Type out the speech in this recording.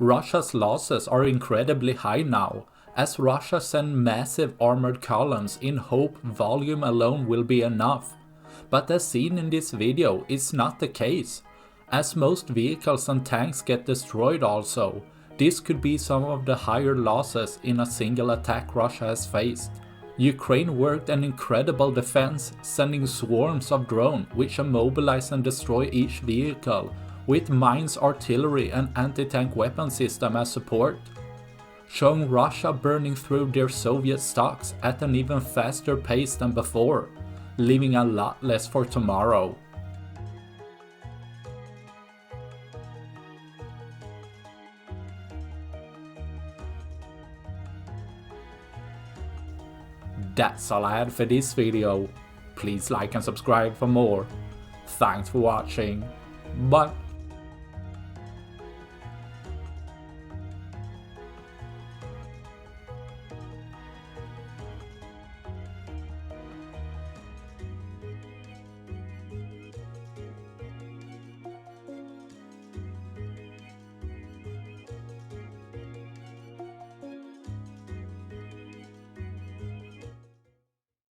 Russia's losses are incredibly high now, as Russia sent massive armored columns in hope volume alone will be enough. But as seen in this video, it's not the case. As most vehicles and tanks get destroyed also, this could be some of the higher losses in a single attack Russia has faced. Ukraine worked an incredible defense, sending swarms of drones which immobilize and destroy each vehicle, with mines, artillery and anti-tank weapon system as support, showing Russia burning through their Soviet stocks at an even faster pace than before, leaving a lot less for tomorrow. That's all I had for this video. Please like and subscribe for more. Thanks for watching. Bye.